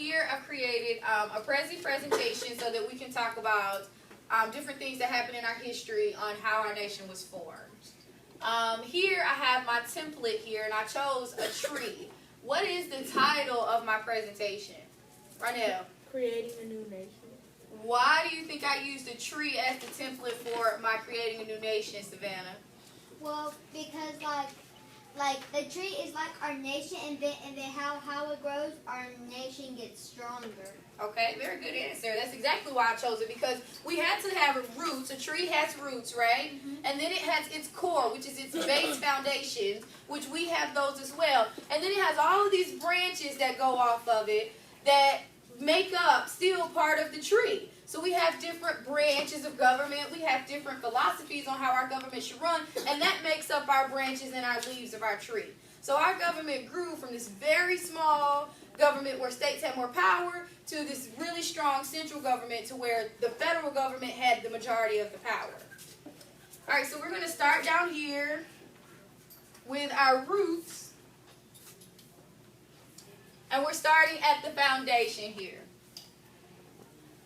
here I've created a presentation so that we can talk about different things that happen in our history on how our nation was formed. Here I have my template here, and I chose a tree. What is the title of my presentation? Ronell? Creating a new nation. Why do you think I used a tree as the template for my creating a new nation, Savannah? Well, because like the tree is like our nation, and then how it grows, our nation gets stronger. Okay, very good answer. That's exactly why I chose it, because we had to have roots. A tree has roots, right? Mm-hmm. And then it has its core, which is its base foundations, which we have those as well. And then it has all of these branches that go off of it that make up still part of the tree. So we have different branches of government. We have different philosophies on how our government should run, and that makes up our branches and our leaves of our tree. So our government grew from this very small government where states had more power to this really strong central government to where the federal government had the majority of the power. All right, so we're going to start down here with our roots, and we're starting at the foundation here.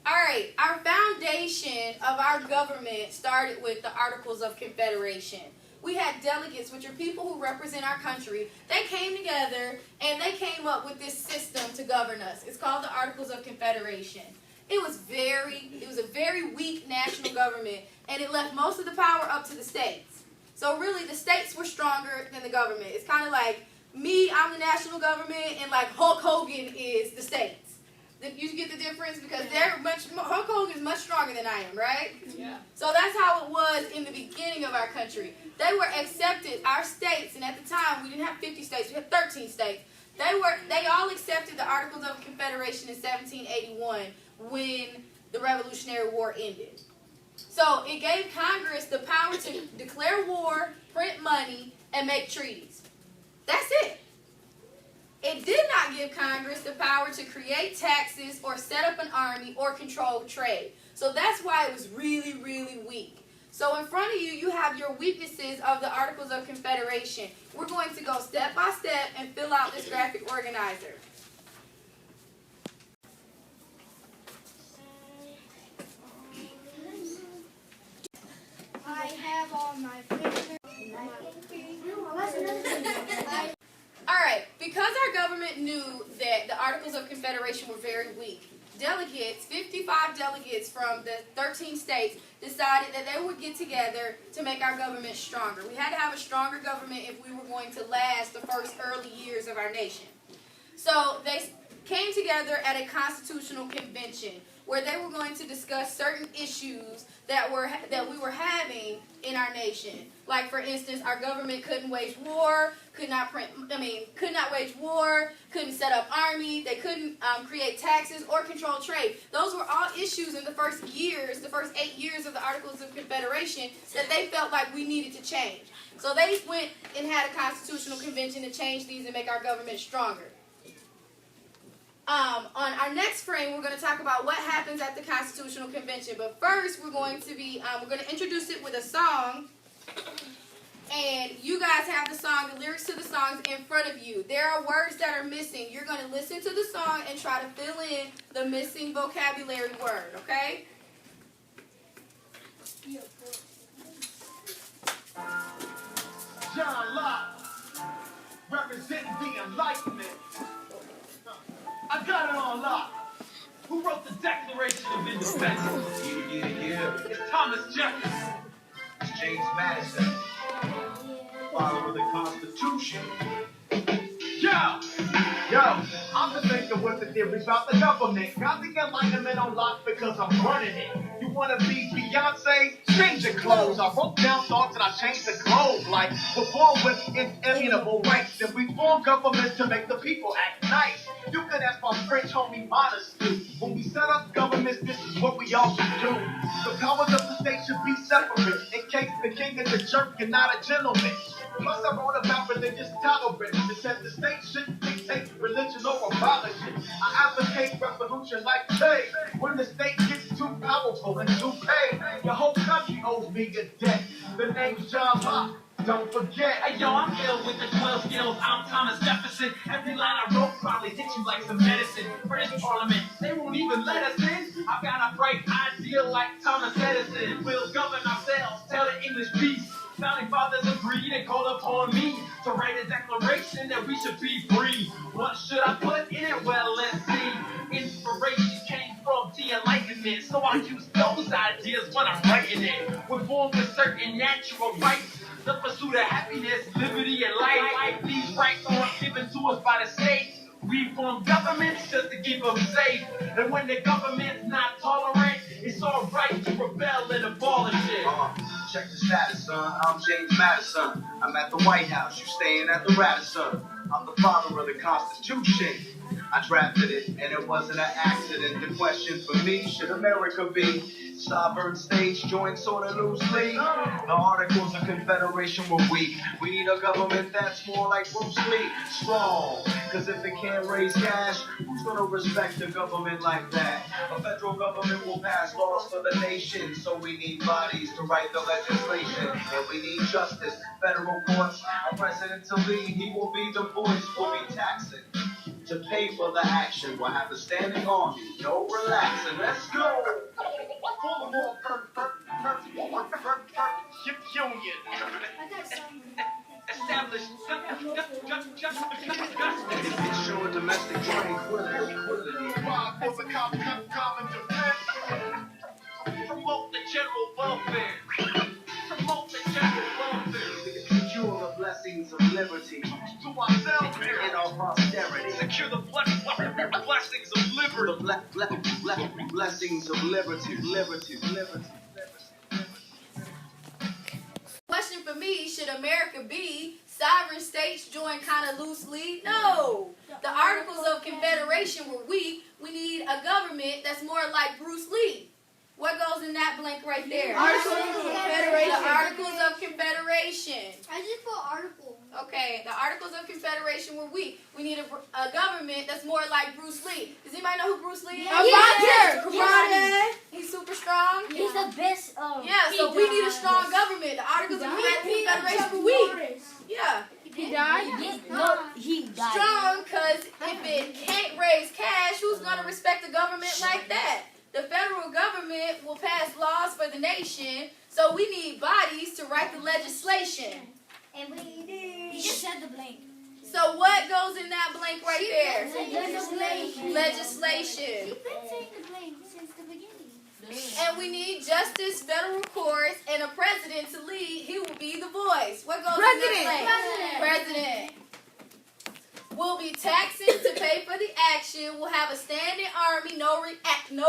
All right, our foundation of our government started with the Articles of Confederation. We had delegates, which are people who represent our country. They came together and they came up with this system to govern us. It's called the Articles of Confederation. It was a very weak national government, and it left most of the power up to the states. So really, the states were stronger than the government. It's kind of like me, I'm the national government, and like Hulk Hogan is the states. You get the difference? Because Hulk Hogan is much stronger than I am, right? Yeah. So that's how it was in the beginning of our country. They were accepted, our states, and at the time we didn't have 50 states, we had 13 states. They all accepted the Articles of Confederation in 1781 when the Revolutionary War ended. So it gave Congress the power to declare war, print money, and make treaties. That's it. It did not give Congress the power to create taxes or set up an army or control trade. So that's why it was really, really weak. So in front of you, you have your weaknesses of the Articles of Confederation. We're going to go step by step and fill out this graphic organizer. I have all my pictures. Alright, because our government knew that the Articles of Confederation were very weak, delegates, 55 delegates from the 13 states, decided that they would get together to make our government stronger. We had to have a stronger government if we were going to last the first early years of our nation. So they came together at a constitutional convention where they were going to discuss certain issues that we were having in our nation. Like, for instance, our government couldn't wage war, could not wage war, couldn't set up army, they couldn't create taxes or control trade. Those were all issues in the first 8 years of the Articles of Confederation that they felt like we needed to change. So they went and had a constitutional convention to change these and make our government stronger. On our next frame, we're going to talk about what happens at the Constitutional Convention. But first, we're going to introduce it with a song. And you guys have the song, the lyrics to the songs in front of you. There are words that are missing. You're going to listen to the song and try to fill in the missing vocabulary word, okay? John Locke, representing the Enlightenment. I got it on lock. Who wrote the Declaration of Independence? Yeah. It's Thomas Jefferson. It's James Madison. Follower of the Constitution. Yo, I'm the thinker with the theories about the government. Got the Enlightenment on lock because I'm running it. You wanna be Beyonce? Change your clothes. I wrote down thoughts and I changed the globe. Like, we're born with inalienable rights, and we form governments to make the people act nice. You can ask my French homie Modesty. When we set up governments, this is what we all should do. The powers of the state should be separate, in case the king is a jerk and not a gentleman. Plus, I wrote about religious tolerance. It says the state shouldn't dictate religion or abolish it. I advocate revolution like today. When the state gets too powerful and too paid, your whole country owes me a debt. The name's John Locke. Don't forget. Hey yo, I'm ill with the 12 skills. I'm Thomas Jefferson. Every line I wrote probably hit you like some medicine. British Parliament, they won't even let us in. I've got a bright idea like Thomas Edison. We'll govern ourselves, tell the English peace. Founding fathers agreed and called upon me to write a declaration that we should be free. What should I put in it? Well, let's see. Inspiration came from the Enlightenment, so I use those ideas when I'm writing it. We're born with certain natural rights. The pursuit of happiness, liberty, and life. These rights aren't given to us by the state. We form governments just to keep them safe. And when the government's not tolerant, it's alright to rebel and abolish it. Check the status, son. I'm James Madison. I'm at the White House. You staying at the Radisson. I'm the father of the Constitution. I drafted it, and it wasn't an accident. The question for me, should America be sovereign states joined sort of loosely? The Articles of Confederation were weak. We need a government that's more like Bruce Lee, strong. Cause if it can't raise cash, who's gonna respect a government like that? A federal government will pass laws for the nation, so we need bodies to write the legislation, and we need justice, federal courts, a president to lead. He will be the voice, we'll be taxing. To pay for the action, we'll have a standing army, no relaxing. Let's go. Union. Established Ensure domestic tranquility. Rock was a common defense. promote the general welfare. Promote the general welfare. Secure the blessings of liberty To ourselves and our posterity. Secure the blessings of liberty. The blessings of liberty. Question for me, should America be sovereign states joined kind of loosely? No. The Articles of Confederation were weak. We need a government that's more like Bruce Lee. What goes in that blank right there? Articles of Confederation. The Articles of Confederation. I just put article. Okay, the Articles of Confederation were weak. We need a government that's more like Bruce Lee. Does anybody know who Bruce Lee is? Yes. Karate. He's super strong. He's the best. Yeah, so we need a strong government. The Articles of Confederation were weak. Yeah. He died? No, he died. Strong, because if it can't raise cash, who's going to respect a government like that? The federal government will pass laws for the nation, so we need bodies to write the legislation. And we did. He just said the blank. So what goes in that blank right there? Legislation. Legislation. You've been saying the blank since the beginning. And we need justice, federal courts, and a president to lead. He will be the voice. What goes in that blank? President. We'll be taxing to pay for the action. We'll have a standing army, no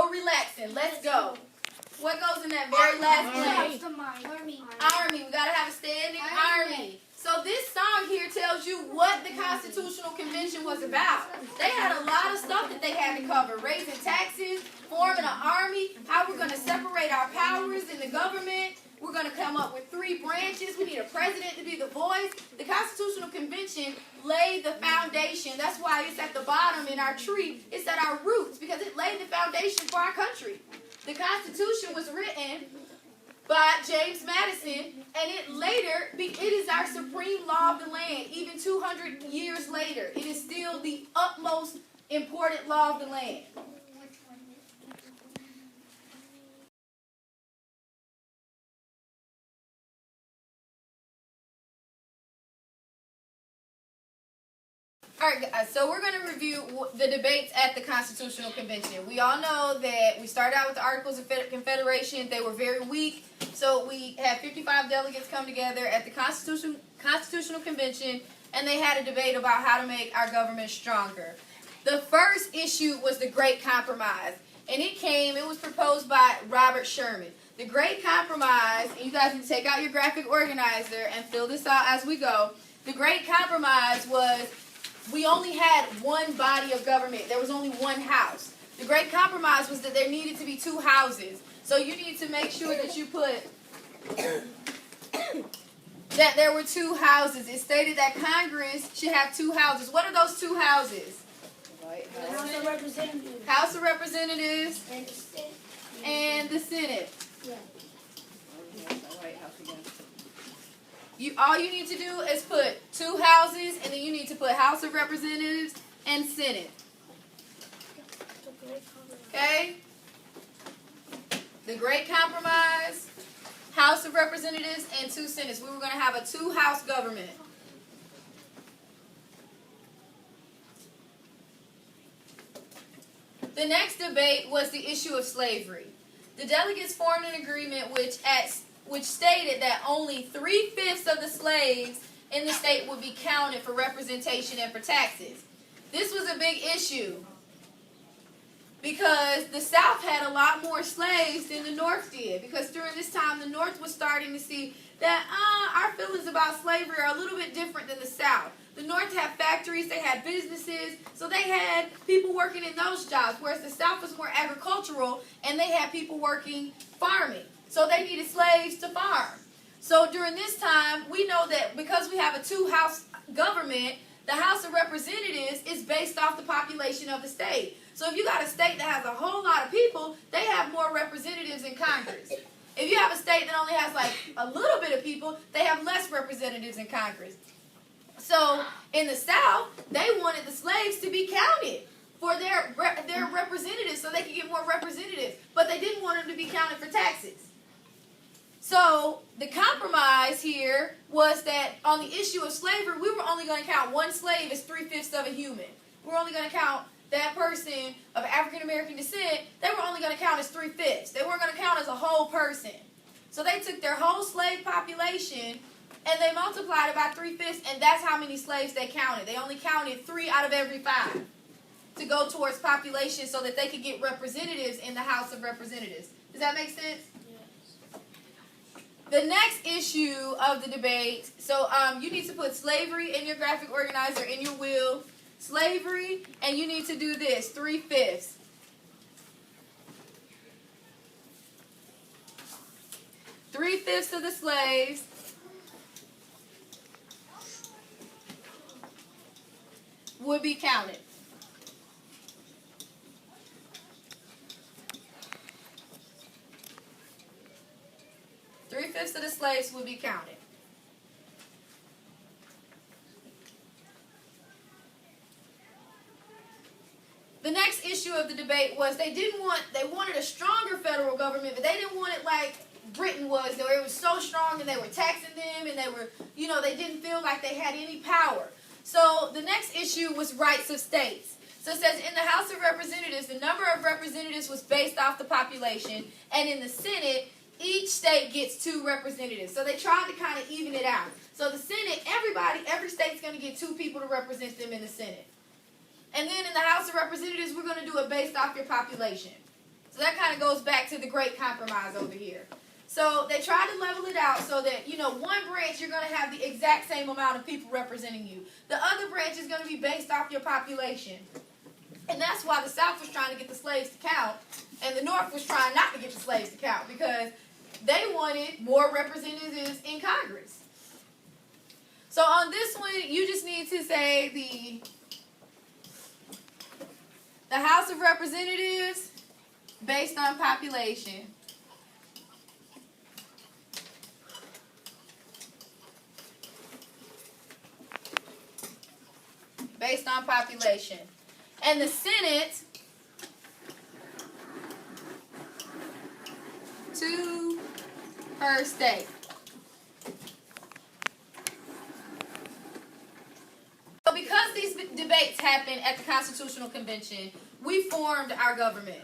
relaxing. Let's go. What goes in that very last blank? Army. We gotta have a standing army. So this song here tells you what the Constitutional Convention was about. They had a lot of stuff that they had to cover. Raising taxes, forming an army, how we're gonna separate our powers in the government. We're going to come up with 3 branches. We need a president to be the voice. The Constitutional Convention laid the foundation. That's why it's at the bottom in our tree. It's at our roots because it laid the foundation for our country. The Constitution was written by James Madison, and it is our supreme law of the land. Even 200 years later, it is still the utmost important law of the land. All right, guys, so we're going to review the debates at the Constitutional Convention. We all know that we started out with the Articles of Confederation. They were very weak. So we had 55 delegates come together at the Constitutional Convention, and they had a debate about how to make our government stronger. The first issue was the Great Compromise, and it was proposed by Robert Sherman. The Great Compromise, and you guys can take out your graphic organizer and fill this out as we go. The Great Compromise was we only had one body of government. There was only one house. The Great Compromise was that there needed to be 2 houses. So you need to make sure that you put that there were 2 houses. It stated that Congress should have 2 houses. What are those 2 houses? House of Representatives. House of Representatives and the Senate. Yeah. All you need to do is put 2 houses, and then you need to put House of Representatives and Senate. Okay? The Great Compromise, House of Representatives, and 2 Senates. We were going to have a 2-house government. The next debate was the issue of slavery. The delegates formed an agreement which stated that only 3/5 of the slaves in the state would be counted for representation and for taxes. This was a big issue because the South had a lot more slaves than the North did, because during this time the North was starting to see that our feelings about slavery are a little bit different than the South. The North had factories, they had businesses, so they had people working in those jobs, whereas the South was more agricultural and they had people working farming. So they needed slaves to farm. So during this time, we know that because we have a 2-house government, the House of Representatives is based off the population of the state. So if you got a state that has a whole lot of people, they have more representatives in Congress. If you have a state that only has like a little bit of people, they have less representatives in Congress. So in the South, they wanted the slaves to be counted for their representatives so they could get more representatives. But they didn't want them to be counted for taxes. So the compromise here was that on the issue of slavery, we were only going to count one slave as 3/5 of a human. We were only going to count that person of African American descent, they were only going to count as 3/5. They weren't going to count as a whole person. So they took their whole slave population and they multiplied it by 3/5, and that's how many slaves they counted. They only counted 3 out of every 5 to go towards population so that they could get representatives in the House of Representatives. Does that make sense? Yes. The next issue of the debate, so you need to put slavery in your graphic organizer, in your wheel. Slavery, and you need to do this, 3/5. 3/5 of the slaves would be counted. Three-fifths of the slaves would be counted. The next issue of the debate was they wanted a stronger federal government, but they didn't want it like Britain was, where it was so strong and they were taxing them and they were, they didn't feel like they had any power. So the next issue was rights of states. So it says in the House of Representatives, the number of representatives was based off the population, and in the Senate, each state gets 2 representatives. So they tried to kind of even it out. So the Senate, every state's going to get 2 people to represent them in the Senate. And then in the House of Representatives, we're going to do it based off your population. So that kind of goes back to the Great Compromise over here. So they tried to level it out so that, one branch you're going to have the exact same amount of people representing you. The other branch is going to be based off your population. And that's why the South was trying to get the slaves to count, and the North was trying not to get the slaves to count, because they wanted more representatives in Congress. So on this one, you just need to say the House of Representatives based on population. Based on population. And the Senate, 2 per state. So because these debates happened at the Constitutional Convention, we formed our government.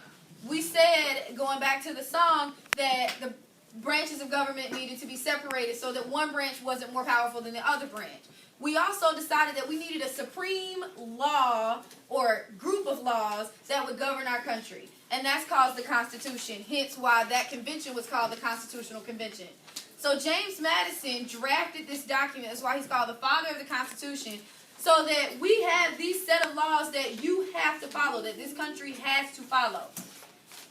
We said, going back to the song, that the branches of government needed to be separated so that one branch wasn't more powerful than the other branch. We also decided that we needed a supreme law or group of laws that would govern our country. And that's called the Constitution, hence why that convention was called the Constitutional Convention. So James Madison drafted this document, that's why he's called the father of the Constitution, so that we have these set of laws that you have to follow, that this country has to follow.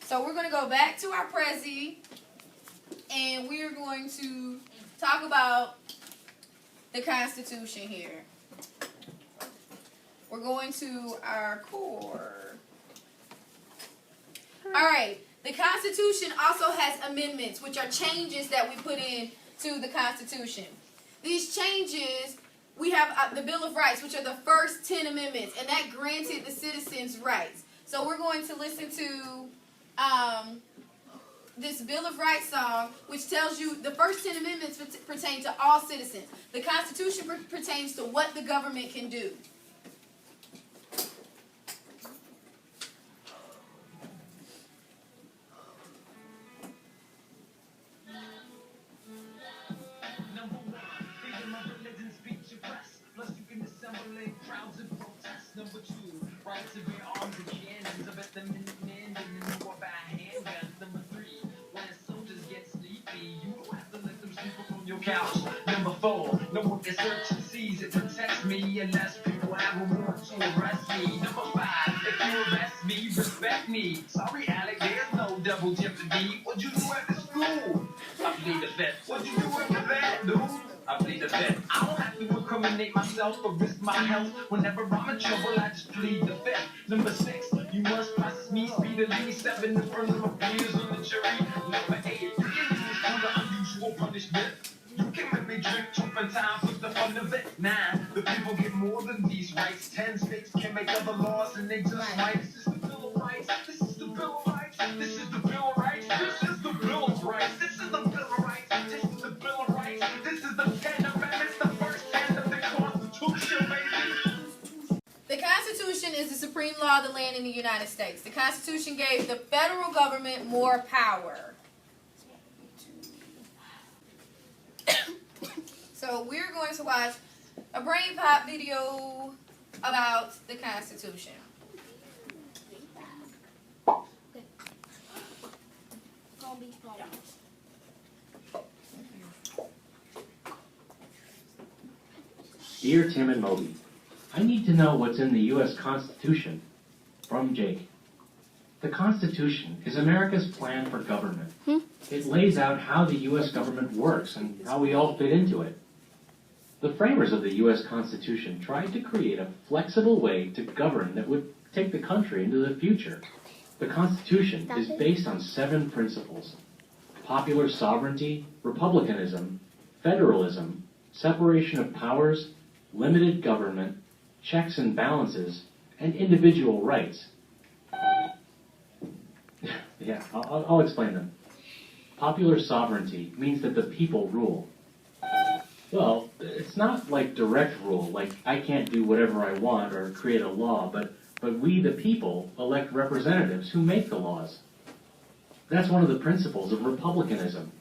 So we're going to go back to our Prezi, and we're going to talk about the Constitution here. We're going to our core. Alright, the Constitution also has amendments, which are changes that we put in to the Constitution. these changes, we have the Bill of Rights, which are the first 10 amendments, and that granted the citizens rights. So we're going to listen to this Bill of Rights song, which tells you the first 10 amendments pertain to all citizens. The Constitution pertains to what the government can do. Number 2, right to bear arms and cannons. I bet the Minutemen didn't know about handguns. Number 3, when soldiers get sleepy, you don't have to let them sleep up on your couch. Number 4, no one can search and seize it, protects me unless people have a warrant to arrest me. Number 5, if you arrest me, respect me. Sorry, Alec, there's no double jeopardy. What'd you do after school? I plead the fifth. What'd you do after that, dude? I plead the fifth. I don't have to incriminate myself or risk my health. Whenever I'm in trouble, I just plead the fifth. Number 6, you must process me speedily. 7, in front of my peers on the jury. Number 8, you can use under unusual punishment. You can make me drink turpentine, put the fun of it. 9, the people get more than these rights. 10 states can make other laws and they just might. This is the Bill of Rights. This is the Bill of Rights. This is the Bill of Rights. This is the Bill of Rights. This is the Bill of Rights. This is the Bill of Rights. This is the 10 Amendments, the first 10 of the Constitution, baby. The Constitution is the supreme law of the land in the United States. The Constitution gave the federal government more power. So we're going to watch a brain pop video about the Constitution. Dear Tim and Moby, I need to know what's in the U.S. Constitution. From Jake. The Constitution is America's plan for government. It lays out how the U.S. government works and how we all fit into it. The framers of the U.S. Constitution tried to create a flexible way to govern that would take the country into the future. The Constitution is based on 7 principles: popular sovereignty, republicanism, federalism, separation of powers, limited government, checks and balances, and individual rights. Yeah, I'll explain them. Popular sovereignty means that the people rule. Well, it's not like direct rule, like I can't do whatever I want or create a law, but we, the people, elect representatives who make the laws. That's one of the principles of republicanism.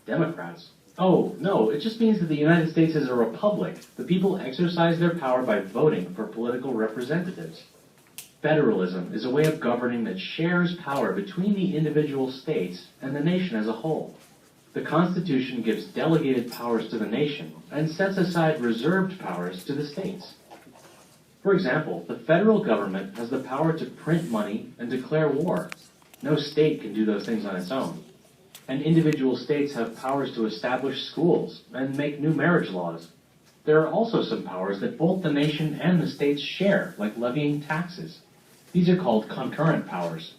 Democrats. Oh, no, it just means that the United States is a republic. The people exercise their power by voting for political representatives. Federalism is a way of governing that shares power between the individual states and the nation as a whole. The Constitution gives delegated powers to the nation and sets aside reserved powers to the states. For example, the federal government has the power to print money and declare war. No state can do those things on its own. And individual states have powers to establish schools and make new marriage laws. There are also some powers that both the nation and the states share, like levying taxes. These are called concurrent powers.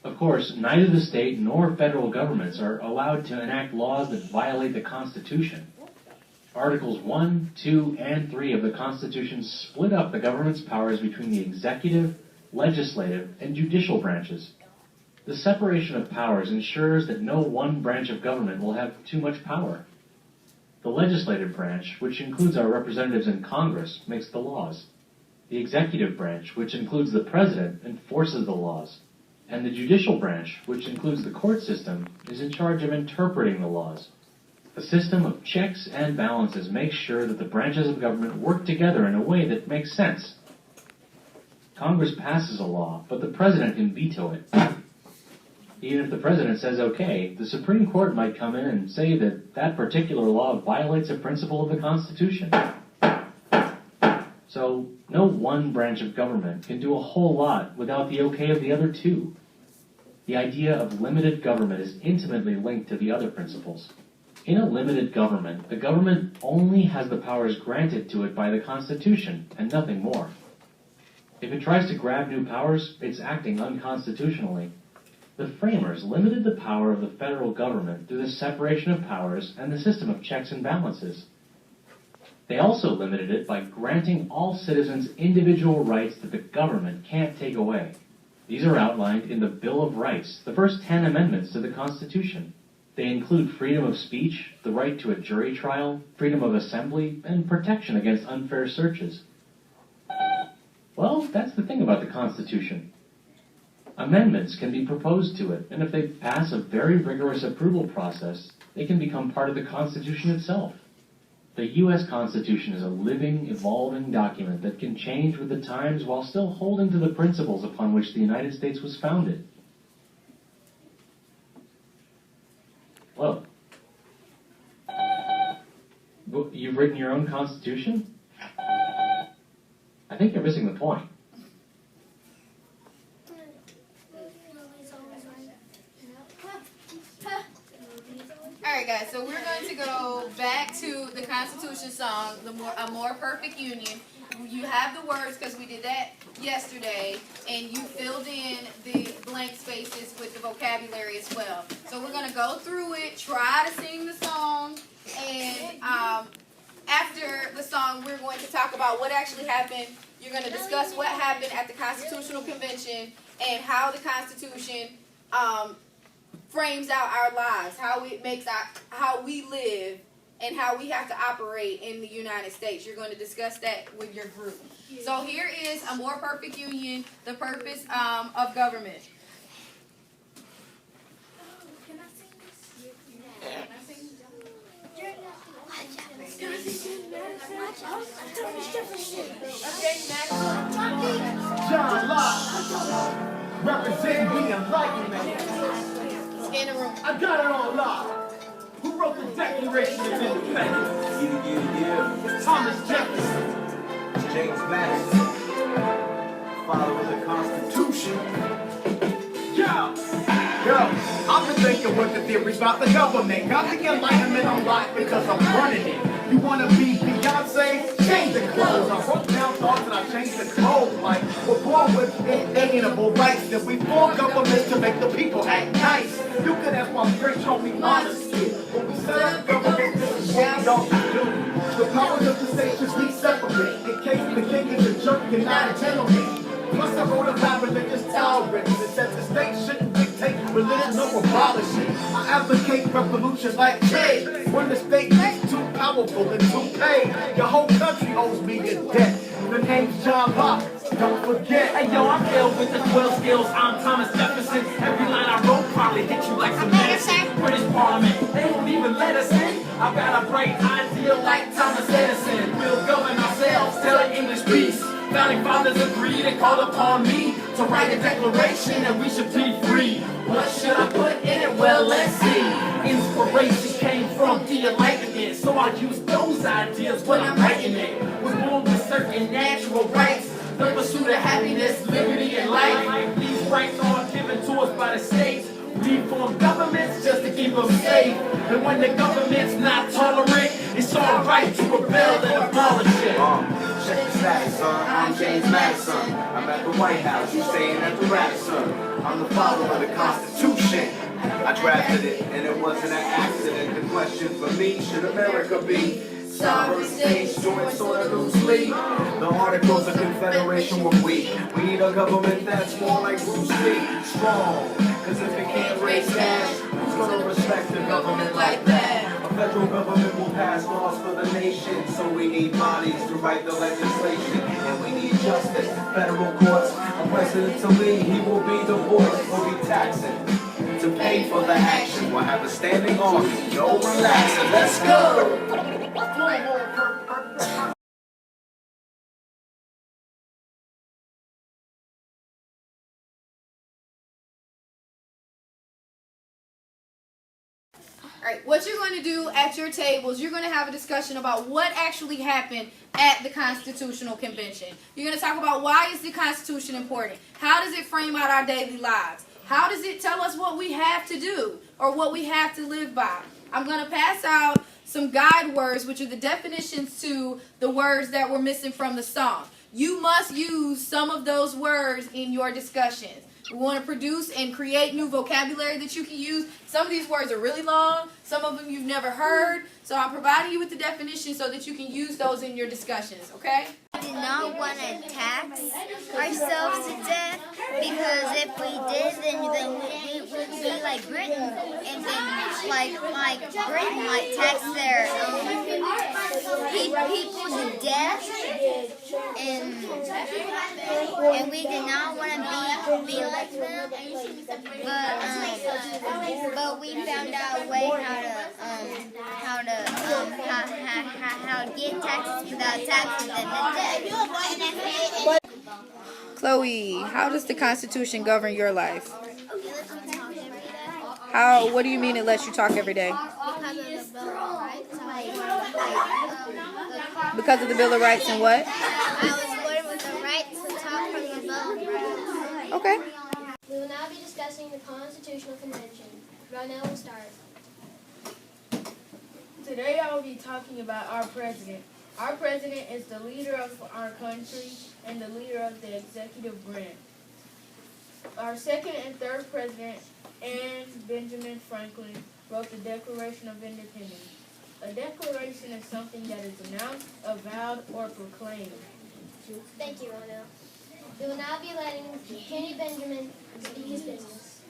Of course, neither the state nor federal governments are allowed to enact laws that violate the Constitution. Articles 1, 2, and 3 of the Constitution split up the government's powers between the executive, legislative, and judicial branches. The separation of powers ensures that no one branch of government will have too much power. The legislative branch, which includes our representatives in Congress, makes the laws. The executive branch, which includes the president, enforces the laws. And the judicial branch, which includes the court system, is in charge of interpreting the laws. A system of checks and balances makes sure that the branches of government work together in a way that makes sense. Congress passes a law, but the president can veto it. Even if the president says okay, the Supreme Court might come in and say that that particular law violates a principle of the Constitution. So, no one branch of government can do a whole lot without the okay of the other 2. The idea of limited government is intimately linked to the other principles. In a limited government, the government only has the powers granted to it by the Constitution, and nothing more. If it tries to grab new powers, it's acting unconstitutionally. The framers limited the power of the federal government through the separation of powers and the system of checks and balances. They also limited it by granting all citizens individual rights that the government can't take away. These are outlined in the Bill of Rights, the first 10 amendments to the Constitution. They include freedom of speech, the right to a jury trial, freedom of assembly, and protection against unfair searches. Well, that's the thing about the Constitution. Amendments can be proposed to it, and if they pass a very rigorous approval process, they can become part of the Constitution itself. The U.S. Constitution is a living, evolving document that can change with the times while still holding to the principles upon which the United States was founded. Whoa. You've written your own Constitution? I think you're missing the point. Alright guys, so we're going to go back to the Constitution song, A More Perfect Union. You have the words because we did that yesterday, and you filled in the blank spaces with the vocabulary as well. So we're going to go through it, try to sing the song, and after the song we're going to talk about what actually happened. You're going to discuss what happened at the Constitutional Convention and how the Constitution frames out our lives, how it makes how we live, and how we have to operate in the United States. You're going to discuss that with your group. So here is A More Perfect Union, the purpose of government. Can I sing this? Can I sing John Locke, representing the Enlightenment. In the room. I got it on lock. Who wrote the Declaration of Independence? Thomas Jefferson. James Madison, father of the Constitution. Yo, I've been thinking what the theories about the government. Got the Enlightenment on lock because I'm running it. You wanna be Beyonce? Change the clothes. I wrote down thoughts and I changed the code. Like, we're born with inalienable rights. That we form governments to make the people act nice. You could ask my great homie honestly. When we set up government, this is what we don't do. The powers of the state should be separate. In case the king is a jerk and not a gentleman. Plus I wrote about religious tolerance. It says the state shouldn't dictate religion or abolish it. I advocate revolution like trade. When the state is too powerful and too paid. Your whole country owes me a debt. The name's John Locke, don't forget. Hey yo, I'm ill with the 12 skills. I'm Thomas Jefferson. Every line I wrote probably hit you like some medicine. British Parliament, they won't even let us in. I've got a bright idea like Thomas Edison. We'll govern ourselves, tell the English peace. Founding fathers agreed and called upon me to write a declaration that we should be free. What should I put in it? Well, let's see. Inspiration came from the Enlightenment, so I use those ideas when I'm writing it. We're born with certain natural rights, the pursuit of happiness, liberty, and life. These rights are given to us by the states. We form governments just to keep them safe. And when the government's not tolerant, it's alright to rebel and abolish it. Check the status, son. I'm James Madison. I'm at the White House. You staying at the Radisson. I'm the father of the Constitution. I drafted it, and it wasn't an accident. The question for me, should America be sovereign states joined sort of loosely? The Articles of Confederation were weak. We need a government that's more like Bruce Lee, strong. Cause if it can't raise cash, who's gonna respect a government like that? A federal government will pass laws for the nation, so we need bodies to write the legislation, and we need justice, federal courts, a president to lead. He will be the voice, we'll be taxing to pay for the action. We'll have a standing army, no relaxing. Let's go. Alright, what you're going to do at your tables, you're going to have a discussion about what actually happened at the Constitutional Convention. You're going to talk about why is the Constitution important? How does it frame out our daily lives? How does it tell us what we have to do or what we have to live by? I'm going to pass out some guide words, which are the definitions to the words that were missing from the song. You must use some of those words in your discussions. We want to produce and create new vocabulary that you can use. Some of these words are really long. Some of them you've never heard. So I'm providing you with the definition so that you can use those in your discussions, okay? We did not want to tax ourselves to death because if we did, then we would be like Britain, and then like Britain tax their people to death, and we did not want to be like them. But we found out a way how to get taxes without taxes and the debt. Chloe, how does the Constitution govern your life? How? What do you mean it lets you talk every day? Because of the Bill of Rights and what? I was born with the right to talk from the Bill of Rights. Okay. We will now be discussing the Constitutional Convention. Right now we'll start. Today I will be talking about our president. Our president is the leader of our country and the leader of the executive branch. Our second and third president, and Benjamin Franklin, wrote the Declaration of Independence. A declaration is something that is announced, avowed, or proclaimed. Thank you, Ronell. We will now be letting Kenny Benjamin speak his business.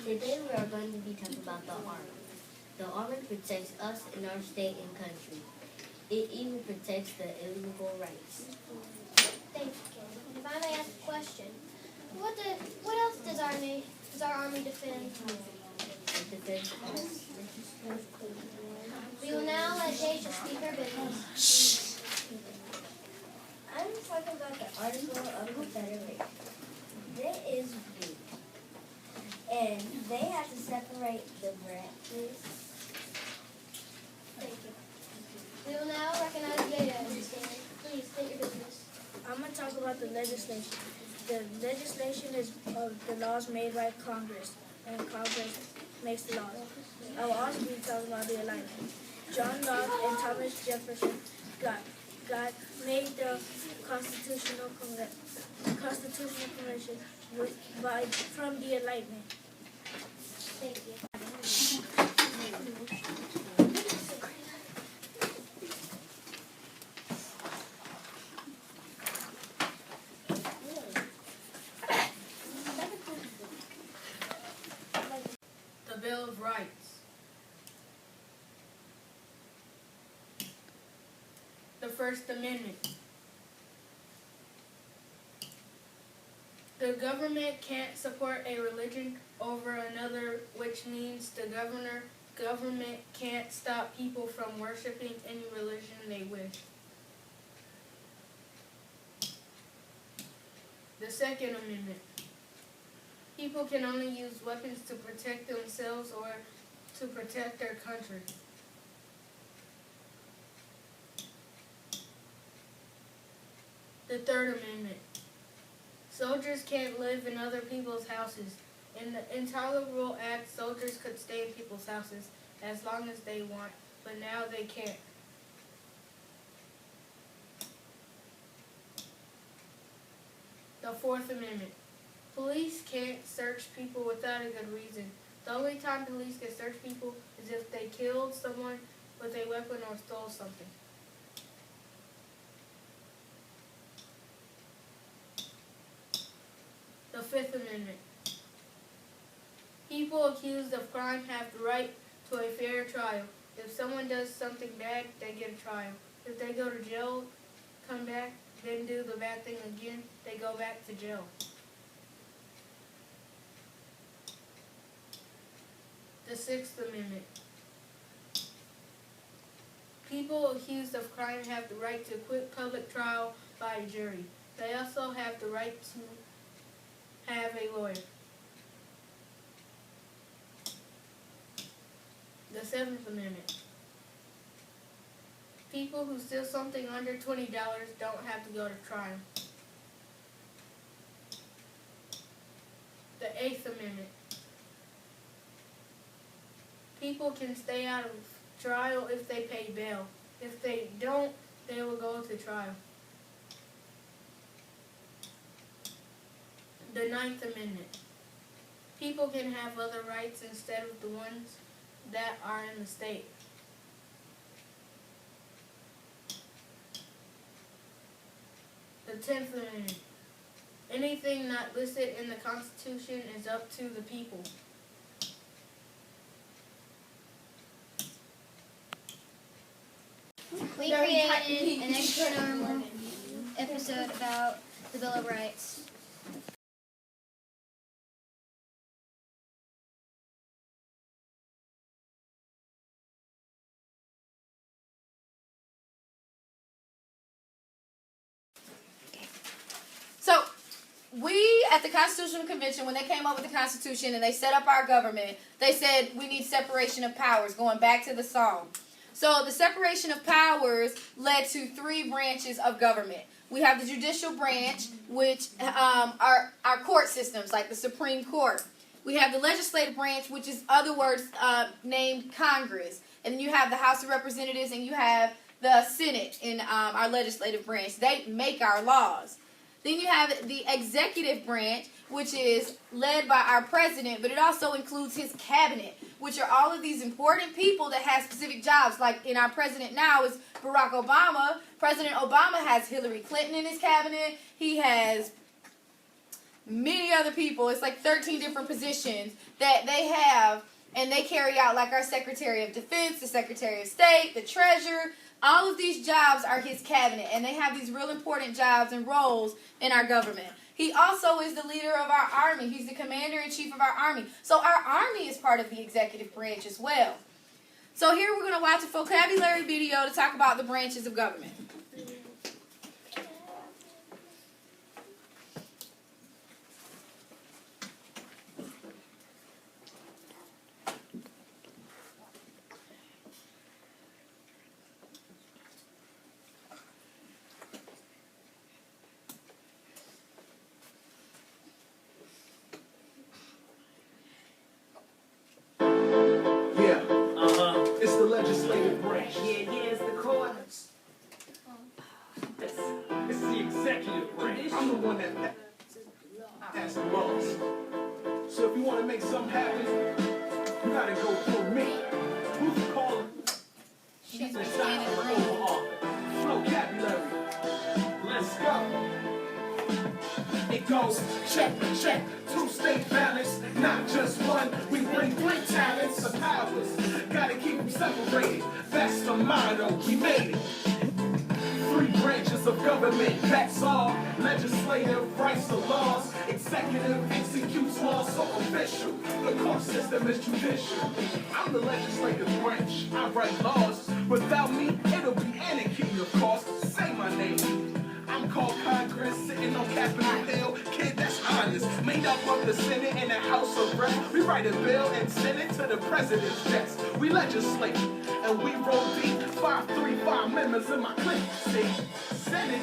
Today we are going to be talking about the Army. The Army protects us in our state and country. It even protects the illegal rights. Thank you, Kenny. If I may ask a question, what else does our Army defend? It defends us. We will now let Deja speak her business. I'm talking about the Article of Confederation. It is weak, and they have to separate the branches. Thank you. We will now recognize Deja as a stand. Please state your business. I'm going to talk about the legislation. The legislation is of the laws made by Congress, and Congress makes the laws. I will also be talking about the alignment. John Locke and Thomas Jefferson made the Constitutional Convention from the Enlightenment. Thank you. The Bill of Rights. The First Amendment. The government can't support a religion over another, which means the government can't stop people from worshiping any religion they wish. The Second Amendment. People can only use weapons to protect themselves or to protect their country. The Third Amendment. Soldiers can't live in other people's houses. In the Intolerable Act, soldiers could stay in people's houses as long as they want, but now they can't. The Fourth Amendment. Police can't search people without a good reason. The only time police can search people is if they killed someone with a weapon or stole something. The Fifth Amendment. People accused of crime have the right to a fair trial. If someone does something bad, they get a trial. If they go to jail, come back, then do the bad thing again, they go back to jail. The Sixth Amendment. People accused of crime have the right to quit public trial by a jury. They also have the right to have a lawyer. The Seventh Amendment. People who steal something under $20 don't have to go to trial. The Eighth Amendment. People can stay out of trial if they pay bail. If they don't, they will go to trial. The 9th Amendment. People can have other rights instead of the ones that are in the state. The 10th Amendment. Anything not listed in the Constitution is up to the people. We created an extra normal episode about the Bill of Rights. So, we at the Constitutional Convention, when they came up with the Constitution and they set up our government, they said we need separation of powers, going back to the song. So the separation of powers led to 3 branches of government. We have the judicial branch, which are our court systems, like the Supreme Court. We have the legislative branch, which is other words named Congress. And then you have the House of Representatives and you have the Senate in our legislative branch. They make our laws. Then you have the executive branch, which is led by our president, but it also includes his cabinet, which are all of these important people that have specific jobs. Like in our president now is Barack Obama. President Obama has Hillary Clinton in his cabinet. He has many other people. It's like 13 different positions that they have, and they carry out, like our Secretary of Defense, the Secretary of State, the Treasurer. All of these jobs are his cabinet, and they have these real important jobs and roles in our government. He also is the leader of our army. He's the commander-in-chief of our army. So our army is part of the executive branch as well. So here we're going to watch a vocabulary video to talk about the branches of government. It's the legislative branch. It's the courts. It's the executive branch. I'm the one that has the laws. So if you want to make something happen, you gotta go through me. Who's calling? She's the standing sound of the Oval Office. Vocabulary. Let's go. It goes check, check, 2-state balance, not just one. We bring 3 talents of powers. Gotta keep them separated. That's the motto. We made it. 3 branches of government. That's all. Legislative writes the laws. Executive executes laws so official. The court system is judicial. I'm the legislative branch. I write laws. Without me, it'll be anarchy, of course. Say my name. I'm called Congress, sitting on Capitol Hill. Kid, that's honest. Made up of the Senate and the House of Reps. We write a bill and send it to the president's desk. We legislate, and we roll deep. 535 members in my clique. See, Senate,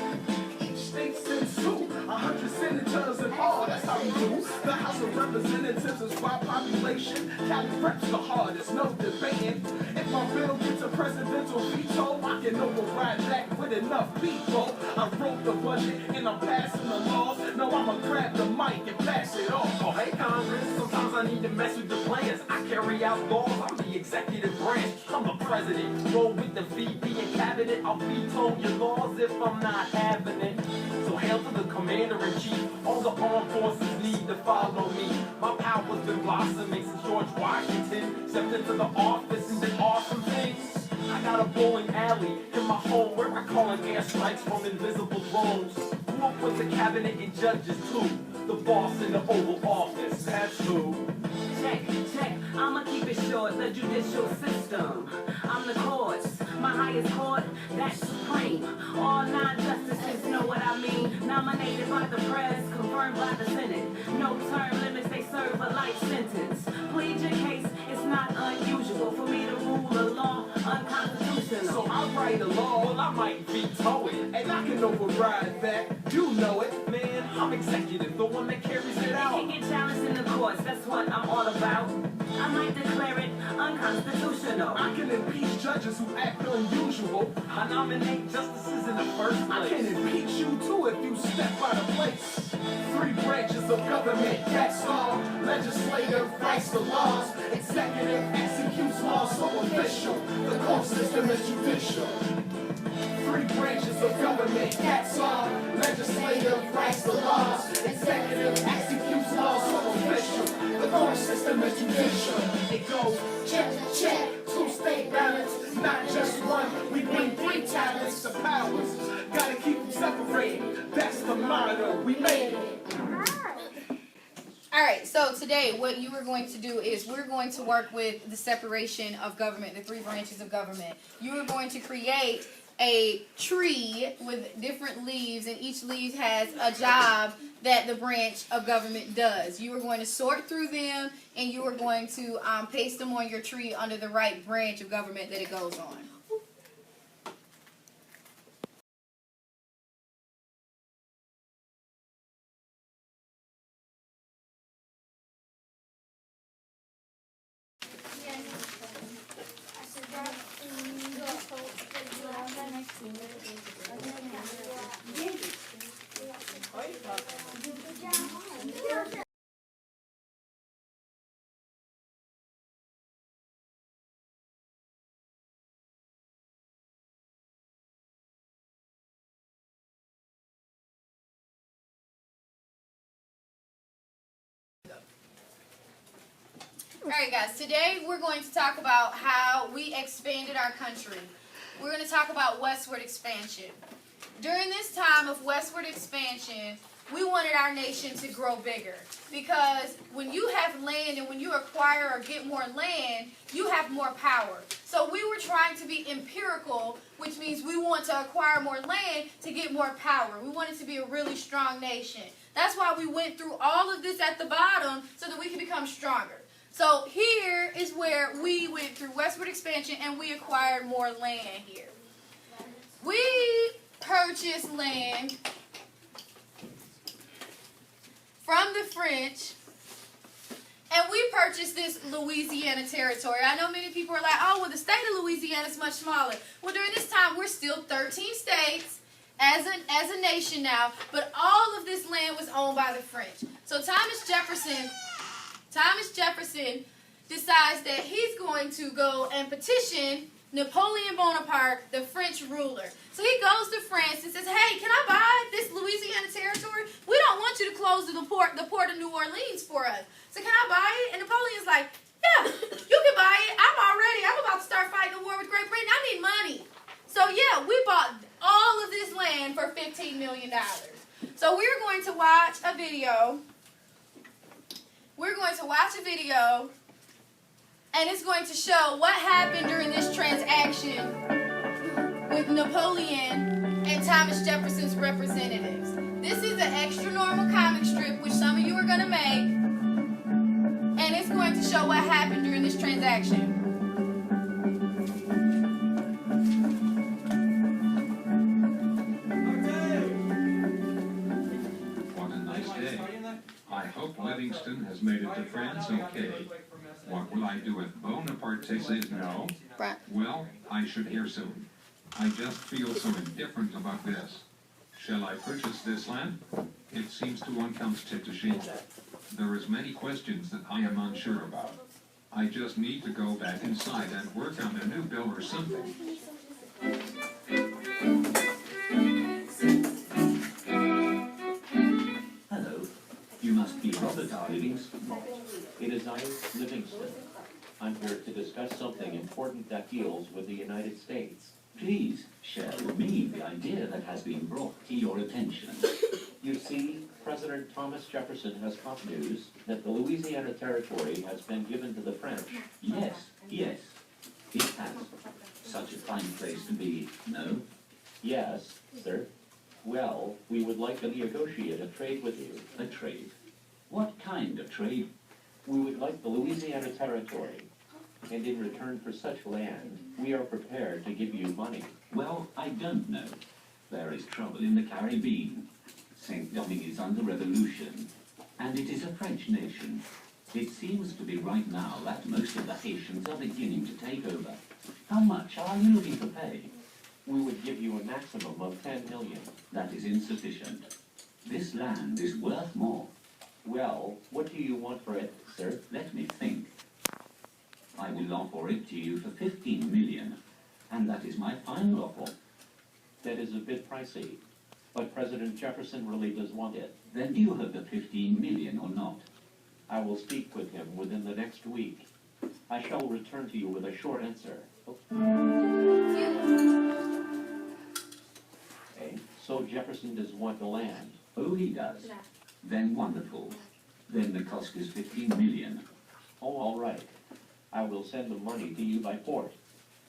each state sends 2. 100 senators in all, that's how we do. The House of Representatives is by population. Cali reps the hardest, no debating. If my bill gets a presidential veto, I can override that with enough people. I wrote the budget and I'm passing the laws. No, I'ma grab the mic and pass it off. Oh, hey, Congress, sometimes I need to mess with the plans. I carry out laws, I'm the executive branch. I'm the president. Roll with the VP and cabinet. I'll veto your laws if I'm not having it. So hail to the commander-in-chief. All the armed forces need to follow me. My power's been blossoming since George Washington stepped into the office and did awesome things. I got a bowling alley in my home where I call in airstrikes from invisible drones. Who will put the cabinet and judges too? The boss in the Oval Office, that's who. Check, check, I'ma keep it short, the judicial system. I'm the courts, my highest court, that's supreme. All 9 justices know what I mean. Nominated by the press, confirmed by the Senate. No term limits, they serve a life sentence. Plead your case, it's not unusual for me to rule a law unconstitutional. So I write a law, Well, I might veto it. and I can override that. You know it. Man, I'm executive, the one that carries it It out. can get challenged in the courts, that's what I'm all about. I might declare it unconstitutional. I can impeach judges who act unusual. I nominate justices in the first I can place. impeach you too if you step out of place. Three branches of government, that's all. Legislative writes the laws. Executive executes laws so official. The court system is judicial. Three branches of government, that's all. Legislative writes the laws. Executive executes laws so official. The court system is judicial. It goes check, check, two-state balance, not just one. We bring three talents to powers. Gotta keep them separated. That's the motto. We made it. Alright, so today what you are going to do is we're going to work with the separation of government, the three branches of government. You are going to create a tree with different leaves, and each leaf has a job that the branch of government does. You are going to sort through them, and you are going to paste them on your tree under the right branch of government that it goes on. Alright guys, today we're going to talk about how we expanded our country. We're going to talk about westward expansion. During this time of westward expansion, we wanted our nation to grow bigger. Because when you have land and when you acquire or get more land, you have more power. So we were trying to be empirical, which means we want to acquire more land to get more power. We wanted to be a really strong nation. That's why we went through all of this at the bottom so that we could become stronger. So here is where we went through westward expansion and we acquired more land here. We purchased land from the French, and we purchased this Louisiana territory. I know many people are like, oh, well, the state of Louisiana is much smaller. Well, during this time, we're still 13 states as a nation now, but all of this land was owned by the French. So Thomas Jefferson decides that he's going to go and petition Napoleon Bonaparte, the French ruler. So he goes to France and says, hey, can I buy this Louisiana territory? We don't want you to close the port of New Orleans for us. So can I buy it? And Napoleon's like, yeah, you can buy it. I'm about to start fighting a war with Great Britain. I need money. So yeah, we bought all of this land for $15 million. So we're going to watch a video. We're going to watch a video, and it's going to show what happened during this transaction with Napoleon and Thomas Jefferson's representatives. This is an extra normal comic strip, which some of you are going to make, and it's going to show what happened during this transaction. What a nice day. I hope Livingston has made it to France okay. What will I do if Bonaparte says no? Well, I should hear soon. I just feel so indifferent about this. Shall I purchase this land? It seems too unconstitutional. There is many questions that I am unsure about. I just need to go back inside and work on a new bill or something. Hello. You must be Robert Livingston. It is I, Livingston. I'm here to discuss something important that deals with the United States. Please share with me the idea that has been brought to your attention. You see, President Thomas Jefferson has got news that the Louisiana Territory has been given to the French. Yes, it has. Such a fine place to be, no? Yes, sir. Well, we would like to negotiate a trade with you. A trade? What kind of trade? We would like the Louisiana Territory, and in return for such land, we are prepared to give you money. Well, I don't know. There is trouble in the Caribbean. St. Domingue is under revolution, and it is a French nation. It seems to be right now that most of the Haitians are beginning to take over. How much are you looking to pay? We would give you a maximum of $10 million. That is insufficient. This land is worth more. Well, what do you want for it, sir? Let me think. I will offer it to you for 15 million, and that is my final offer. That is a bit pricey, but President Jefferson really does want it. Then do you have the 15 million or not? I will speak with him within the next week. I shall return to you with a short answer. Okay, so Jefferson does want the land. Oh, he does? Then wonderful. Then the cost is 15 million. Oh, all right. I will send the money to you by port.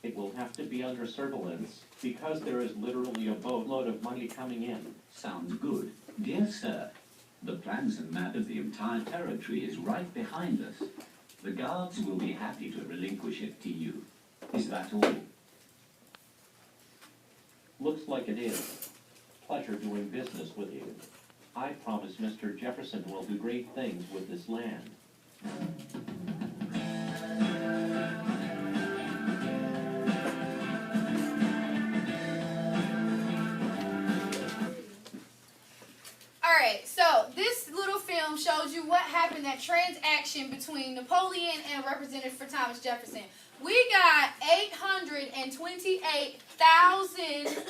It will have to be under surveillance because there is literally a boatload of money coming in. Sounds good. Dear sir, the plans and map of the entire territory is right behind us. The guards will be happy to relinquish it to you. Is that all? Looks like it is. Pleasure doing business with you. I promise Mr. Jefferson will do great things with this land. Alright, so this little film shows you what happened, that transaction between Napoleon and Representative for Thomas Jefferson. We got 828,000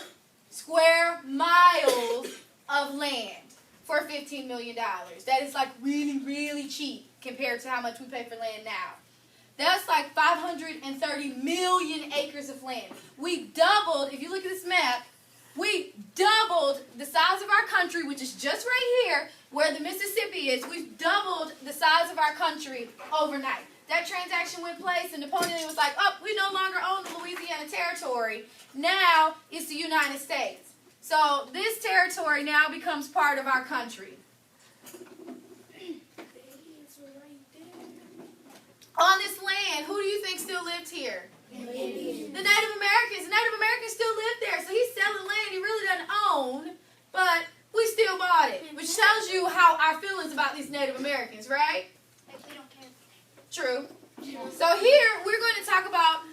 square miles of land for $15 million. That is like really, really cheap compared to how much we pay for land now. That's like 530 million acres of land. We doubled, if you look at this map, we doubled the size of our country, which is just right here where the Mississippi is. We've doubled the size of our country overnight. That transaction went place and Napoleon was like, oh, we no longer own the Louisiana Territory. Now it's the United States. So this territory now becomes part of our country. On this land, who do you think still lived here? The Native Americans. The Native Americans still live there. So he's selling land he really doesn't own, but we still bought it. Which tells you how our feelings about these Native Americans, right? Like we don't care. True. So here we're going to talk about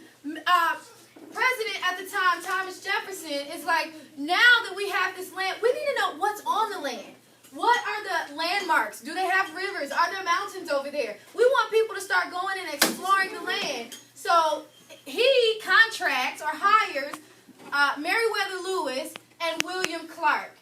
President at the time, Thomas Jefferson, is like, now that we have this land, we need to know what's on the land. What are the landmarks? Do they have rivers? Are there mountains over there? We want people to start going and exploring the land. So he contracts or hires Meriwether Lewis and William Clark.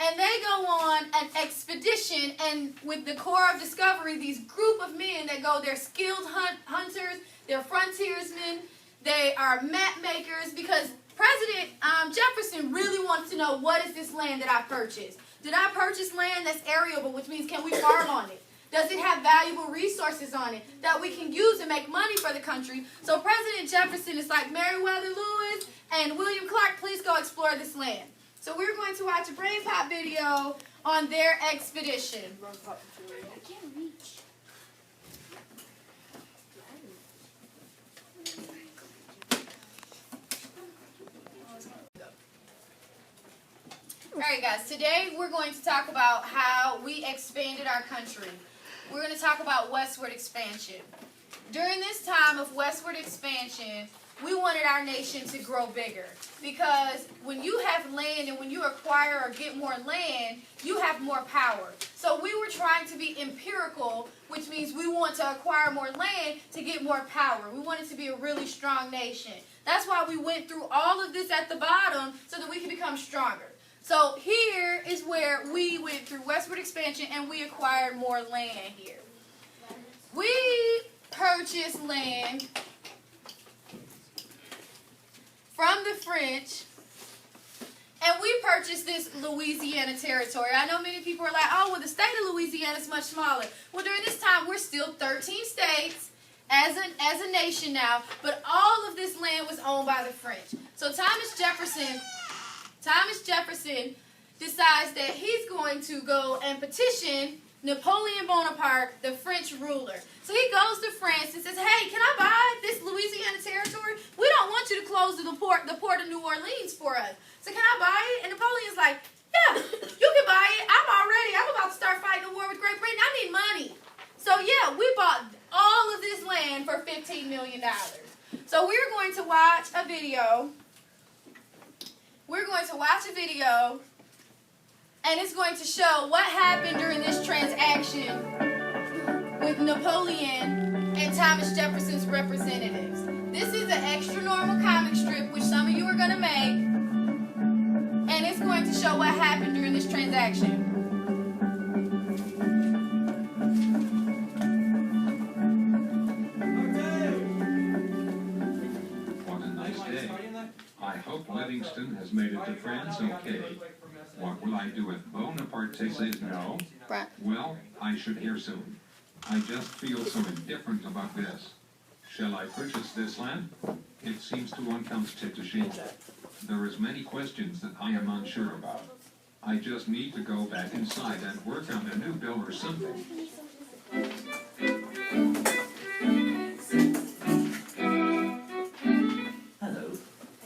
And they go on an expedition, and with the Corps of Discovery, these group of men that go, they're skilled hunters, they're frontiersmen, they are map makers, because President Jefferson really wants to know, what is this land that I purchased? Did I purchase land that's arable, which means can we farm on it? Does it have valuable resources on it that we can use and make money for the country? So President Jefferson is like, Meriwether Lewis and William Clark, please go explore this land. So we're going to watch a Brain Pop video on their expedition. I can't reach. Alright guys, today we're going to talk about how we expanded our country. We're going to talk about westward expansion. During this time of westward expansion, we wanted our nation to grow bigger, because when you have land and when you acquire or get more land, you have more power. So we were trying to be empirical, which means we want to acquire more land to get more power. We wanted to be a really strong nation. That's why we went through all of this at the bottom, so that we can become stronger. So here is where we went through westward expansion and we acquired more land here. We purchased land from the French, and we purchased this Louisiana Territory. I know many people are like, oh, well, the state of Louisiana is much smaller. Well, during this time, we're still 13 states as a nation now, but all of this land was owned by the French. So Thomas Jefferson decides that he's going to go and petition Napoleon Bonaparte, the French ruler. So he goes to France and says, hey, can I buy this Louisiana Territory? We don't want you to close the port of New Orleans for us. So can I buy it? And Napoleon's like, yeah, you can buy it. I'm about to start fighting a war with Great Britain. I need money. So yeah, we bought all of this land for $15 million. So we're going to watch a video. and it's going to show what happened during this transaction with Napoleon and Thomas Jefferson's representatives. This is an extra normal comic strip, which some of you are going to make, and it's going to show what happened during this transaction. What a nice day. I hope Livingston has made it to France okay. What will I do if Bonaparte says no? Well, I should hear soon. I just feel so indifferent about this. Shall I purchase this land? It seems too unconstitutional. There is many questions that I am unsure about. I just need to go back inside and work on a new bill or something. Hello.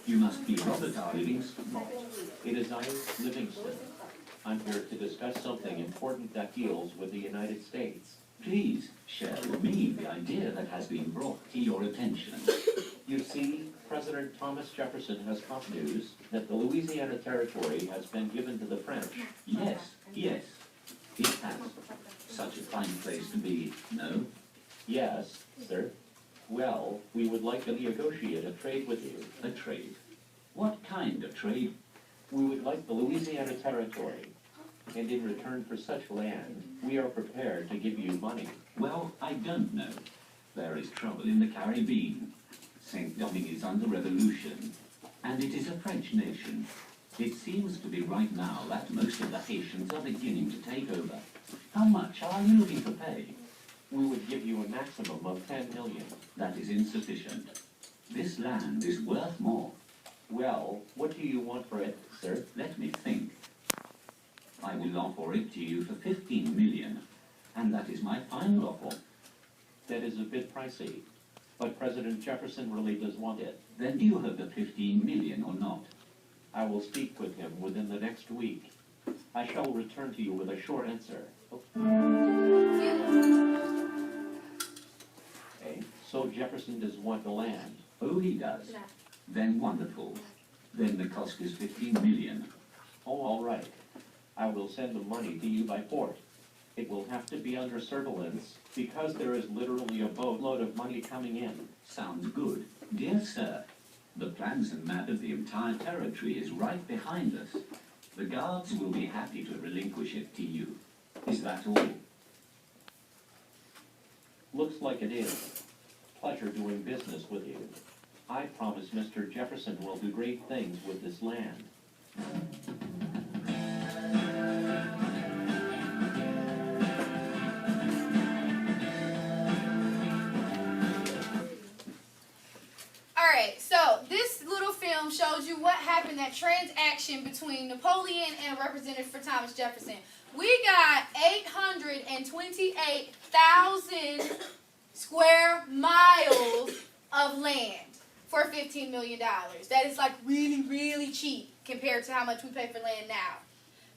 You must be Robert Livingston. It is I, Livingston. I'm here to discuss something important that deals with the United States. Please share with me the idea that has been brought to your attention. You see, President Thomas Jefferson has top news that the Louisiana Territory has been given to the French. Yes, yes, it has. Such a fine place to be, no? Yes, sir. Well, we would like to negotiate a trade with you. A trade? What kind of trade? We would like the Louisiana Territory, and in return for such land, we are prepared to give you money. Well, I don't know. There is trouble in the Caribbean. Saint Domingue is under revolution, and it is a French nation. It seems to be right now that most of the Haitians are beginning to take over. How much are you looking to pay? We would give you a maximum of 10 million. That is insufficient. This land is worth more. Well, what do you want for it, sir? Let me think. I will offer it to you for 15 million, and that is my final offer. That is a bit pricey, but President Jefferson really does want it. Then do you have the 15 million or not? I will speak with him within the next week. I shall return to you with a short answer. Okay, so Jefferson does want the land. Oh, he does. Then wonderful. Then the cost is 15 million. Oh, all right. I will send the money to you by port. It will have to be under surveillance because there is literally a boatload of money coming in. Sounds good. Dear sir, the plans and map of the entire territory is right behind us. The guards will be happy to relinquish it to you. Is that all? Looks like it is. Pleasure doing business with you. I promise Mr. Jefferson will do great things with this land. Alright, so this little film shows you what happened, that transaction between Napoleon and a representative for Thomas Jefferson. We got 828,000 square miles of land for $15 million. That is like really, really cheap compared to how much we pay for land now.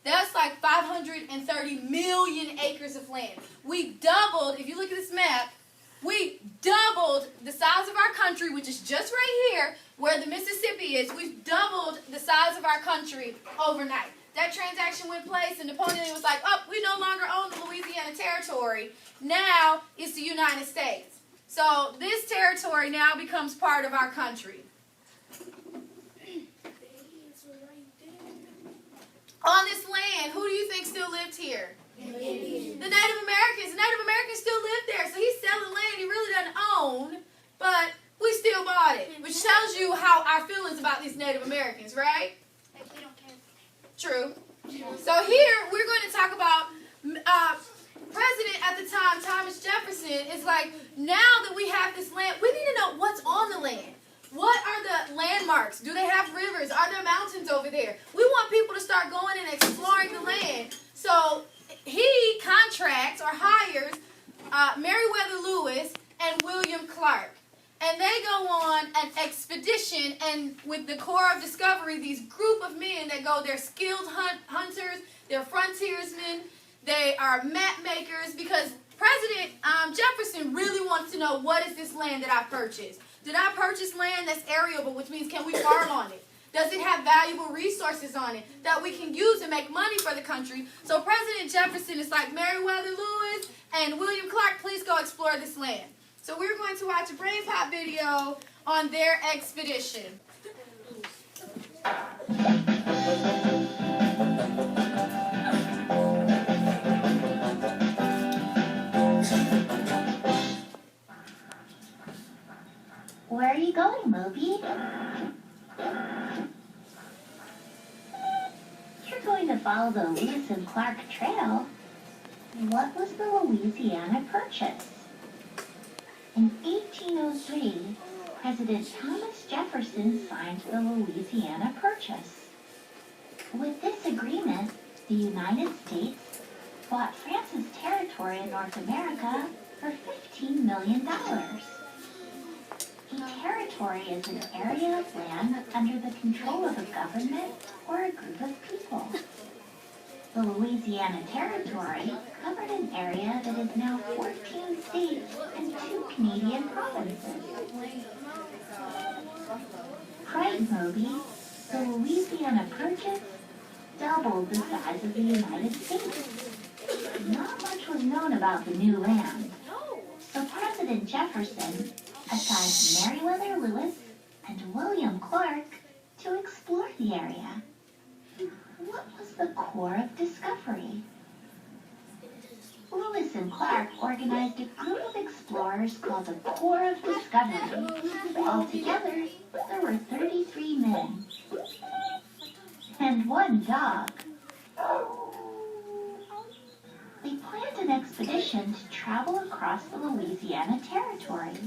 That's like 530 million acres of land. We doubled, if you look at this map, we doubled the size of our country, which is just right here where the Mississippi is. We've doubled the size of our country overnight. That transaction went place and Napoleon was like, oh, we no longer own the Louisiana Territory. Now it's the United States. So this territory now becomes part of our country. On this land, who do you think still lived here? The Native Americans. The Native Americans still live there. So he's selling land he really doesn't own, but we still bought it. Which tells you how our feelings about these Native Americans, right? Like we don't care. True. So here we're going to talk about President at the time, Thomas Jefferson, is like, now that we have this land, we need to know what's on the land. What are the landmarks? Do they have rivers? Are there mountains over there? We want people to start going and exploring the land. So he contracts or hires Meriwether Lewis and William Clark. And they go on an expedition, and with the Corps of Discovery, these group of men that go, they're skilled hunters, they're frontiersmen, they are map makers, because President Jefferson really wants to know, what is this land that I purchased? Did I purchase land that's arable, which means can we farm on it? Does it have valuable resources on it that we can use to make money for the country? So President Jefferson is like, Meriwether Lewis and William Clark, please go explore this land. So we're going to watch a brain pop video on their expedition. Where are you going, Moby? You're going to follow the Lewis and Clark Trail. What was the Louisiana Purchase? In 1803, President Thomas Jefferson signed the Louisiana Purchase. With this agreement, the United States bought France's territory in North America for $15 million. A territory is an area of land under the control of a government or a group of people. The Louisiana Territory covered an area that is now 14 states and 2 Canadian provinces. Right, Moby, the Louisiana Purchase doubled the size of the United States. Not much was known about the new land, so President Jefferson assigned Meriwether Lewis and William Clark to explore the area. What was the core of discovery? Lewis and Clark organized a group of explorers called the Corps of Discovery. Altogether, there were 33 men. And 1 dog. They planned an expedition to travel across the Louisiana Territory.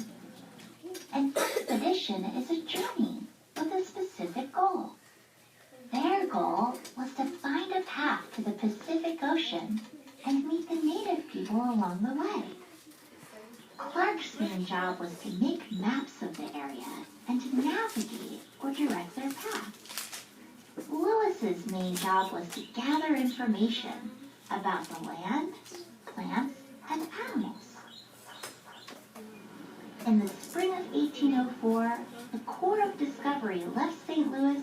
An expedition is a journey with a specific goal. Their goal was to find a path to the Pacific Ocean and meet the native people along the way. Clark's main job was to make maps of the area and to navigate or direct their path. Lewis's main job was to gather information about the land, plants, and animals. In the spring of 1804, the Corps of Discovery left St. Louis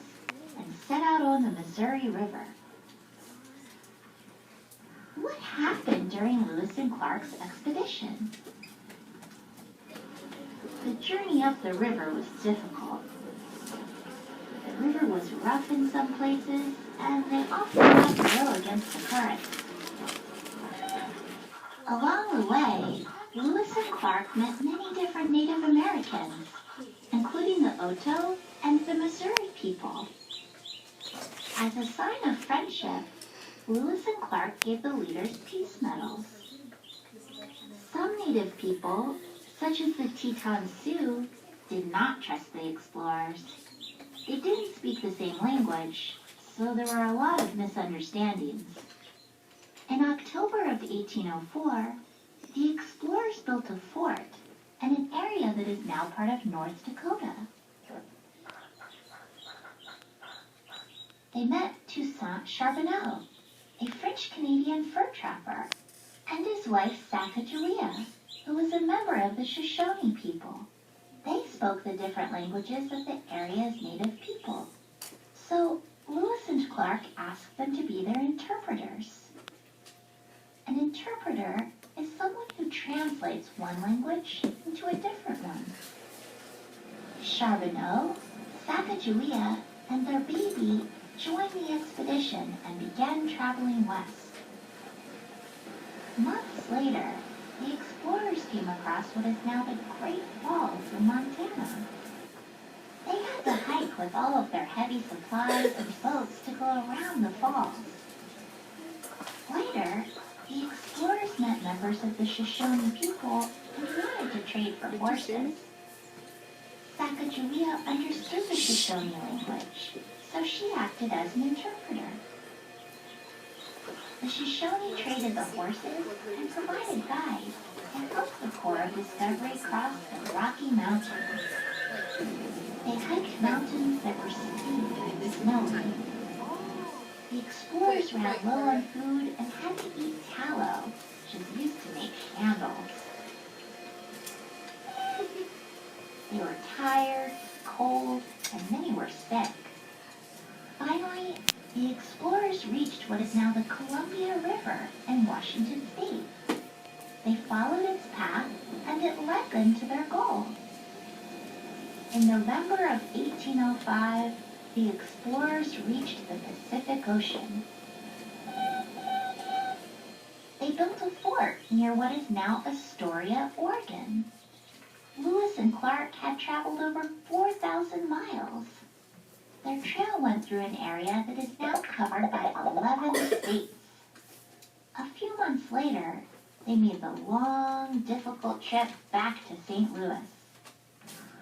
and set out on the Missouri River. What happened during Lewis and Clark's expedition? The journey up the river was difficult. The river was rough in some places, and they often had to row against the current. Along the way, Lewis and Clark met many different Native Americans, including the Oto and the Missouri people. As a sign of friendship, Lewis and Clark gave the leaders peace medals. Some Native people, such as the Teton Sioux, did not trust the explorers. They didn't speak the same language, so there were a lot of misunderstandings. In October of 1804, the explorers built a fort in an area that is now part of North Dakota. They met Toussaint Charbonneau, a French-Canadian fur trapper, and his wife Sacagawea, who was a member of the Shoshone people. They spoke the different languages of the area's native people. So Lewis and Clark asked them to be their interpreters. An interpreter is someone who translates one language into a different one. Charbonneau, Sacagawea, and their baby joined the expedition and began traveling west. Months later, the explorers came across what is now the Great Falls in Montana. They had to hike with all of their heavy supplies and boats to go around the falls. Later, the explorers met members of the Shoshone people and wanted to trade for horses. Sacagawea understood the Shoshone language, so she acted as an interpreter. The Shoshone traded the horses and provided guides and helped the Corps of Discovery cross the Rocky Mountains. They hiked mountains that were steep and snowy. The explorers ran low on food and had to eat tallow, which is used to make candles. They were tired, cold, and many were sick. the explorers reached what is now the Columbia River in Washington state. They followed its path, and it led them to their goal. In November of 1805, the explorers reached the Pacific Ocean. They built a fort near what is now Astoria, Oregon. Lewis and Clark had traveled over 4,000 miles. Their trail went through an area that is now covered by 11 states. A few months later, they made the long, difficult trip back to St. Louis.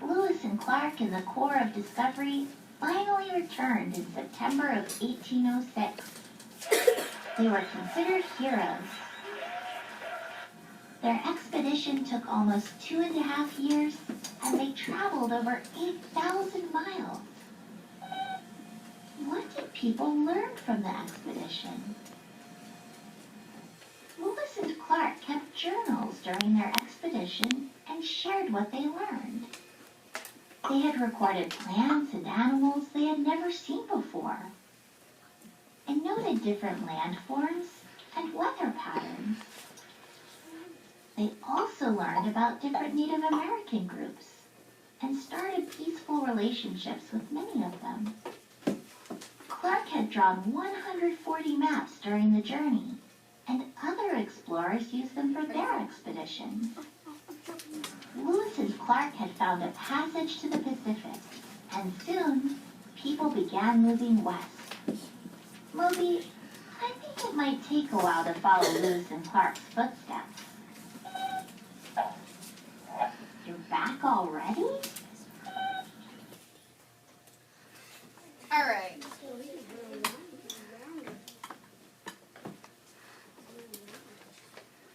Lewis and Clark and the Corps of Discovery finally returned in September of 1806. They were considered heroes. Their expedition took almost 2.5 years, and they traveled over 8,000 miles. What did people learn from the expedition? Lewis and Clark kept journals during their expedition and shared what they learned. They had recorded plants and animals they had never seen before, and noted different landforms and weather patterns. They also learned about different Native American groups and started peaceful relationships with many of them. Clark had drawn 140 maps during the journey, and other explorers used them for their expeditions. Lewis and Clark had found a passage to the Pacific, and soon people began moving west. Moby, I think it might take a while to follow Lewis and Clark's footsteps. You're back already? All right.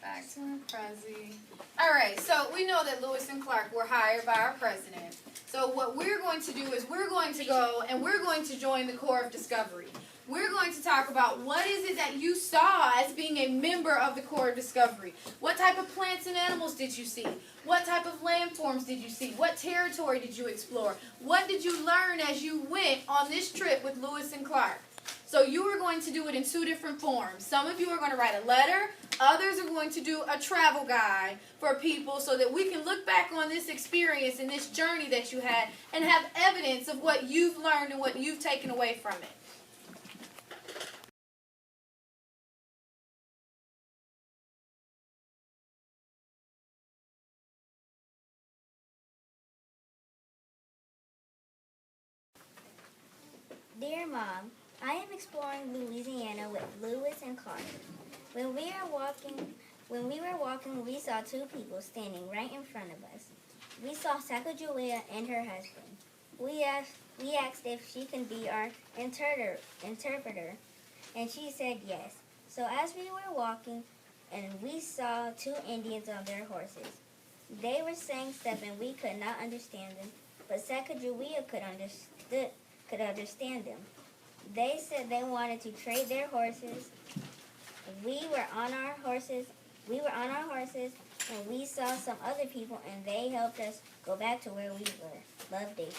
Back to my Prezi. All right, so we know that Lewis and Clark were hired by our president. So what we're going to do is we're going to go and we're going to join the Corps of Discovery. We're going to talk about what is it that you saw as being a member of the Corps of Discovery. What type of plants and animals did you see? What type of landforms did you see? What territory did you explore? What did you learn as you went on this trip with Lewis and Clark? So you are going to do it in 2 different forms. Some of you are going to write a letter. Others are going to do a travel guide for people so that we can look back on this experience and this journey that you had and have evidence of what you've learned and what you've taken away from it. Dear Mom, I am exploring Louisiana with Lewis and Clark. When we were walking, we saw 2 people standing right in front of us. We saw Sacagawea and her husband. We asked if she can be our interpreter, and she said yes. So as we were walking, and we saw 2 Indians on their horses. They were saying stuff and we could not understand them, but Sacagawea could understand them. They said they wanted to trade their horses. We were on our horses, and we saw some other people, and they helped us go back to where we were. Love, David.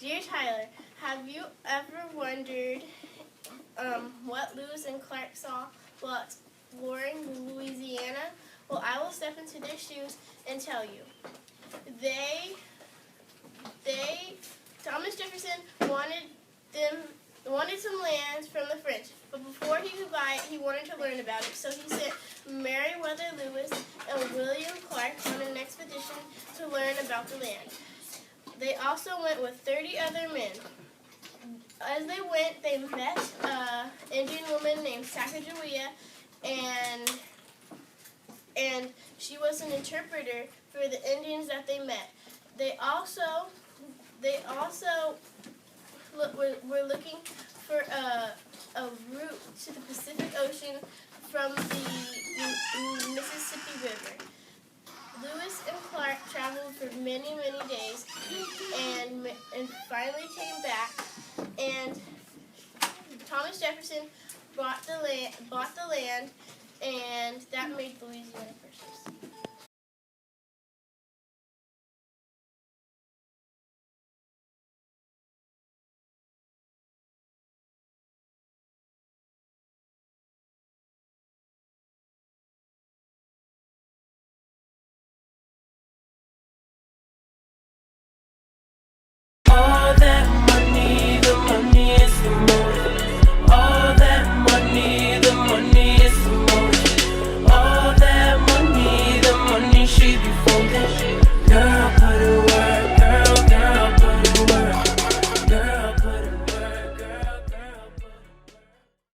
Dear Tyler, have you ever wondered what Lewis and Clark saw while exploring Louisiana? Well, I will step into their shoes and tell you. Thomas Jefferson wanted some lands from the French, but before he could buy it, he wanted to learn about it. So he sent Meriwether Lewis and William Clark on an expedition to learn about the land. They also went with 30 other men. As they went, they met an Indian woman named Sacagawea, and she was an interpreter for the Indians that they met. They also were looking for a route to the Pacific Ocean from the Mississippi River. Lewis and Clark traveled for many, many days, and finally came back. And Thomas Jefferson bought the land, and that made Louisiana Purchase.